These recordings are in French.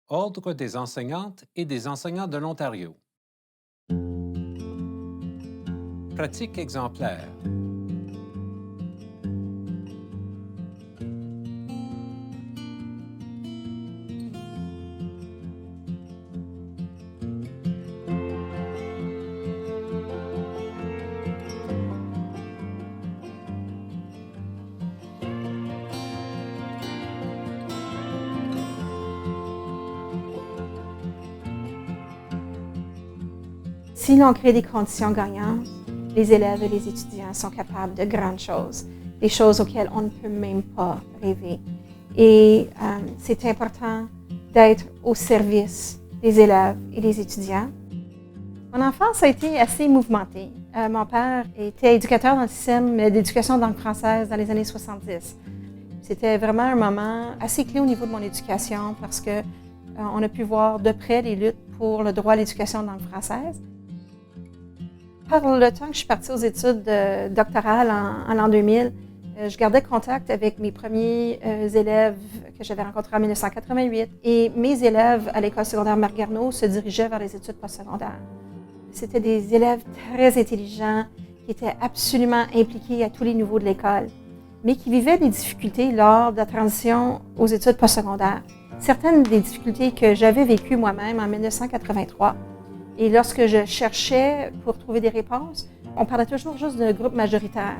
Ordre des enseignantes et des enseignants de l'Ontario. Pratique exemplaire. Si l'on crée des conditions gagnantes, les élèves et les étudiants sont capables de grandes choses, des choses auxquelles on ne peut même pas rêver. Et c'est important d'être au service des élèves et des étudiants. Mon enfance a été assez mouvementée. Mon père était éducateur dans le système d'éducation de langue française dans les années 70. C'était vraiment un moment assez clé au niveau de mon éducation parce qu'on a pu voir de près les luttes pour le droit à l'éducation de langue française. Par le temps que je suis partie aux études doctorales en l'an 2000, je gardais contact avec mes premiers élèves que j'avais rencontrés en 1988 et mes élèves à l'école secondaire Marc Garneau se dirigeaient vers les études postsecondaires. C'était des élèves très intelligents qui étaient absolument impliqués à tous les niveaux de l'école, mais qui vivaient des difficultés lors de la transition aux études postsecondaires. Certaines des difficultés que j'avais vécues moi-même en 1983. Et lorsque je cherchais pour trouver des réponses, on parlait toujours juste d'un groupe majoritaire.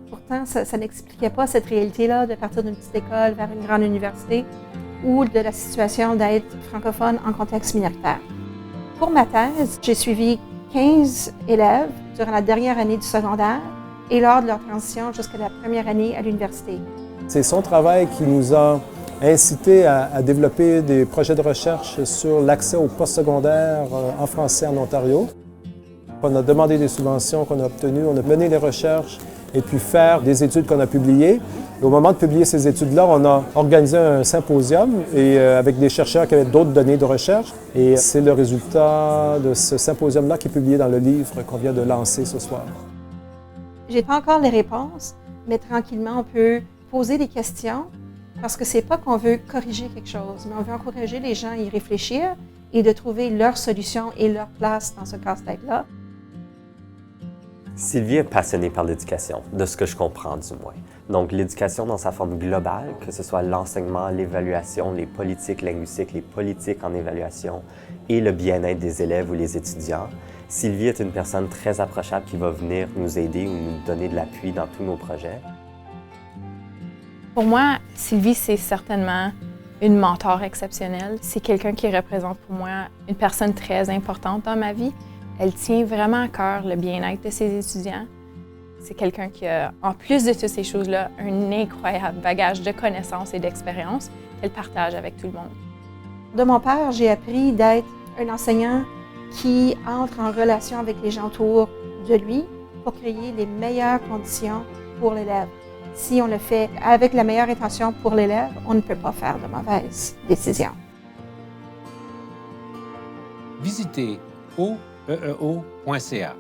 Pourtant, ça n'expliquait pas cette réalité-là de partir d'une petite école vers une grande université ou de la situation d'être francophone en contexte minoritaire. Pour ma thèse, j'ai suivi 15 élèves durant la dernière année du secondaire et lors de leur transition jusqu'à la première année à l'université. C'est son travail qui nous a incité à développer des projets de recherche sur l'accès au postsecondaire en français en Ontario. On a demandé des subventions qu'on a obtenues, on a mené des recherches et puis faire des études qu'on a publiées. Et au moment de publier ces études-là, on a organisé un symposium et, avec des chercheurs qui avaient d'autres données de recherche. Et c'est le résultat de ce symposium-là qui est publié dans le livre qu'on vient de lancer ce soir. J'ai pas encore les réponses, mais tranquillement, on peut poser des questions. Parce que c'est pas qu'on veut corriger quelque chose, mais on veut encourager les gens à y réfléchir et de trouver leur solution et leur place dans ce casse-tête-là. Sylvie est passionnée par l'éducation, de ce que je comprends du moins. Donc l'éducation dans sa forme globale, que ce soit l'enseignement, l'évaluation, les politiques linguistiques, les politiques en évaluation et le bien-être des élèves ou les étudiants. Sylvie est une personne très approchable qui va venir nous aider ou nous donner de l'appui dans tous nos projets. Pour moi, Sylvie, c'est certainement une mentor exceptionnelle. C'est quelqu'un qui représente pour moi une personne très importante dans ma vie. Elle tient vraiment à cœur le bien-être de ses étudiants. C'est quelqu'un qui a, en plus de toutes ces choses-là, un incroyable bagage de connaissances et d'expérience qu'elle partage avec tout le monde. De mon père, j'ai appris d'être un enseignant qui entre en relation avec les gens autour de lui pour créer les meilleures conditions pour l'élève. Si on le fait avec la meilleure intention pour l'élève, on ne peut pas faire de mauvaises décisions. Visitez oeeo.ca.